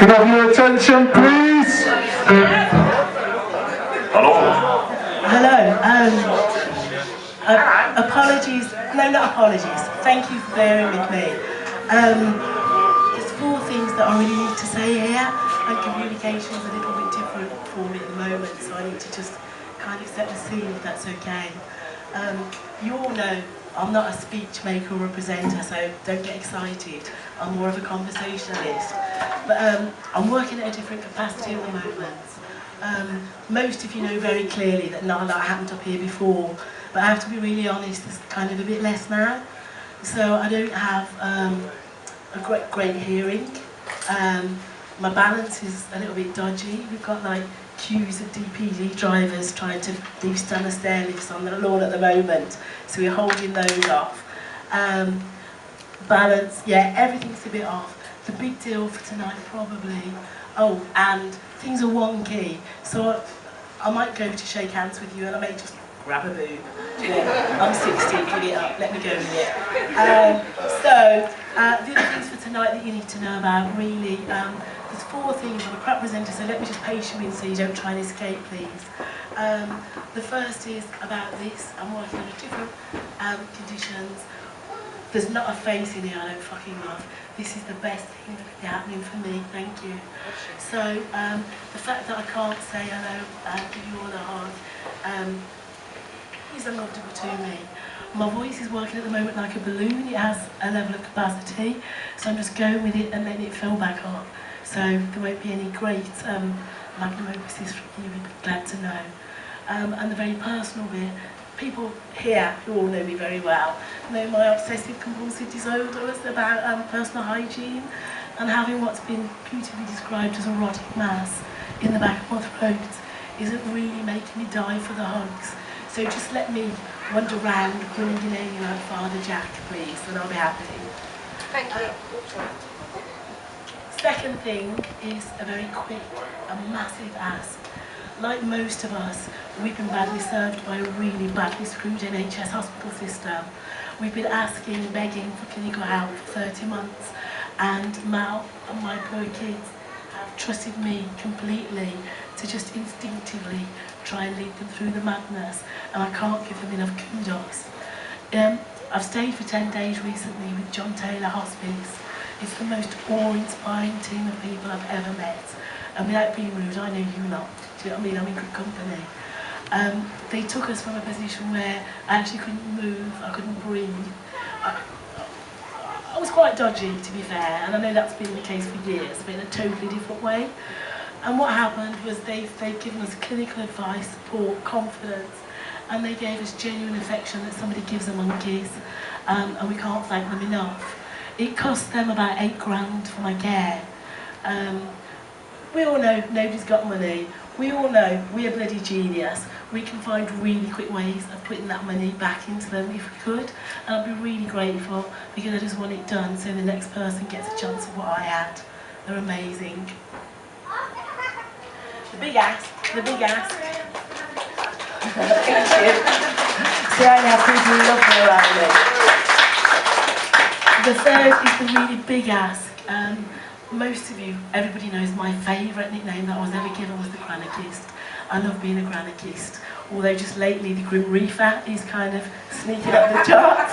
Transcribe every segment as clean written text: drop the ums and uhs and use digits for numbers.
Can I have your attention, please? Hello. Hello. Apologies. No, not apologies. Thank you for bearing with me. There's four things that I really need to say here, and communication is a little bit different for me at the moment, so I need to just kind of set the scene, if that's okay. You all know I'm not a speech maker or a presenter, so don't get excited. I'm more of a conversationalist. But I'm working at a different capacity at the moment. Most of you know very clearly that none of that happened up here before, but I have to be really honest, there's kind of a bit less now. So I don't have a great hearing. My balance is a little bit dodgy. We've got like queues of DPD drivers trying to do stand and stair lifts on the lawn at the moment, so we're holding those off. Balance, yeah, everything's a bit off. The big deal for tonight probably, oh, and things are wonky, so I might go to shake hands with you and I may just grab a boob. Yeah, I'm 60, pick it up, let me go with it. The other things for tonight that you need to know about, really, there's four things. I'm a crap presenter, so let me just pace you in so you don't try and escape, please. The first is about this. I'm working under different conditions. There's not a face in here I don't fucking love. This is the best thing that could be happening for me, thank you. So, the fact that I can't say hello and give you all a hug is uncomfortable to me. My voice is working at the moment like a balloon. It has a level of capacity, so I'm just going with it and letting it fill back up. So there won't be any great magnum opuses from you, we'd be glad to know. And the very personal bit, people here who all know me very well know my obsessive compulsive disorder is about personal hygiene and having what's been beautifully described as a rotting mass in the back of my throat isn't really making me die for the hugs. So just let me wander around grinning like Father Jack, please, and I'll be happy. Thank you. Second thing is a very quick, a massive ask. Like most of us, we've been badly served by a really badly screwed NHS hospital system. We've been asking, begging for clinical help for 30 months, and Mal and my poor kids have trusted me completely to just instinctively try and lead them through the madness, and I can't give them enough kudos. I've stayed for 10 days recently with John Taylor Hospice. It's the most awe-inspiring team of people I've ever met. And without being rude, I know you lot. Do you know what I mean? I'm in good company. They took us from a position where I actually couldn't move, I couldn't breathe. I was quite dodgy, to be fair, and I know that's been the case for years, but in a totally different way. And what happened was they've given us clinical advice, support, confidence, and they gave us genuine affection that somebody gives the monkeys, and we can't thank them enough. It cost them about £8 for my care. We all know nobody's got money. We all know we're bloody genius. We can find really quick ways of putting that money back into them if we could. And I'd be really grateful because I just want it done so the next person gets a chance of what I had. They're amazing. The big ask. Thank you. See, I have people who love me around me. The third is the really big ask. Most of you, everybody knows my favourite nickname that I was ever given was the Granarchist. I love being a Granarchist, although just lately the Grim Reaper is kind of sneaking up the charts,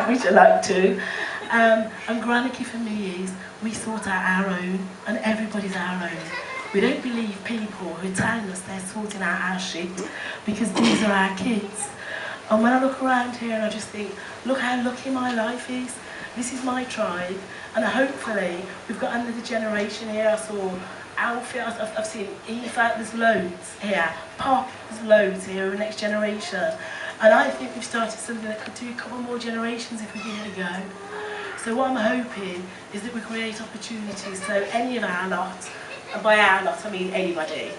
which I like too. And Granarchy for me is we sort out our own, and everybody's our own. We don't believe people who are telling us they're sorting out our shit, because these are our kids. And when I look around here and I just think, look how lucky my life is. This is my tribe, and hopefully we've got another generation here. I saw Alfie, I've seen Eva, there's loads here. Pop, there's loads here, the next generation. And I think we've started something that could do a couple more generations if we give it a go. So what I'm hoping is that we create opportunities so any of our lot, and by our lot I mean anybody,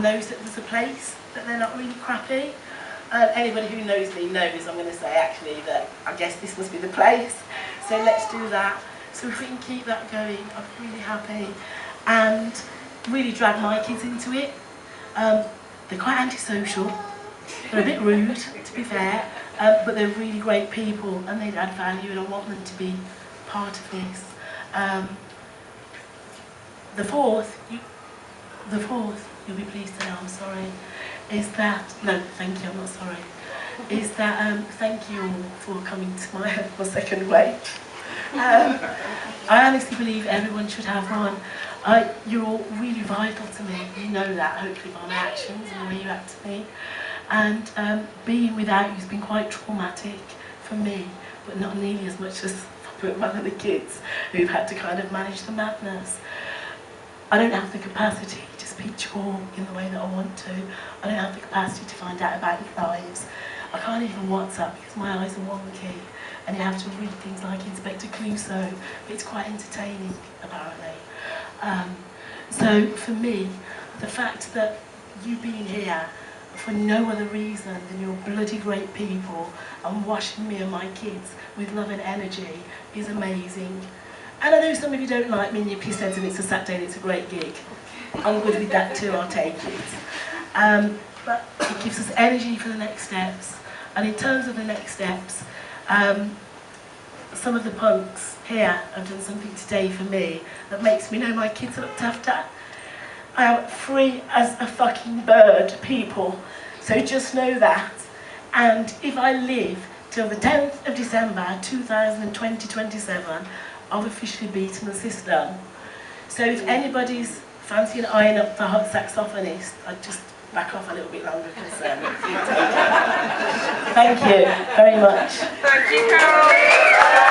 knows that there's a place, that they're not really crappy. Anybody who knows me knows I'm going to say actually that I guess this must be the place. So let's do that. So if we can keep that going, I'm really happy. And really drag my kids into it. They're quite antisocial. They're a bit rude, to be fair, but they're really great people and they add value, and I want them to be part of this. The fourth, you'll be pleased to know, I'm sorry, is that, no, thank you, I'm not sorry, is that thank you all for coming to my second wave. I honestly believe everyone should have one. You're all really vital to me, you know that, hopefully by my actions and the way you act to me. And being without you has been quite traumatic for me, but not nearly as much as for one of the kids who've had to kind of manage the madness. I don't have the capacity to speak to you all in the way that I want to. I don't have the capacity to find out about your lives. I can't even WhatsApp because my eyes are wonky and you have to read things like Inspector Clouseau, but it's quite entertaining, apparently. So for me, the fact that you being here for no other reason than you're bloody great people and washing me and my kids with love and energy is amazing. And I know some of you don't like me and you're pissed heads and it's a Saturday and it's a great gig. I'm good with that too, I'll take it. But it gives us energy for the next steps. And in terms of the next steps, some of the punks here have done something today for me that makes me know my kids are looked after. I am free as a fucking bird, people. So just know that. And if I live till the 10th of December 2027, I've officially beaten the system. So if anybody's fancying eyeing up the hot saxophonist, I'd just back off a little bit longer because thank you very much. Thank you, Carol.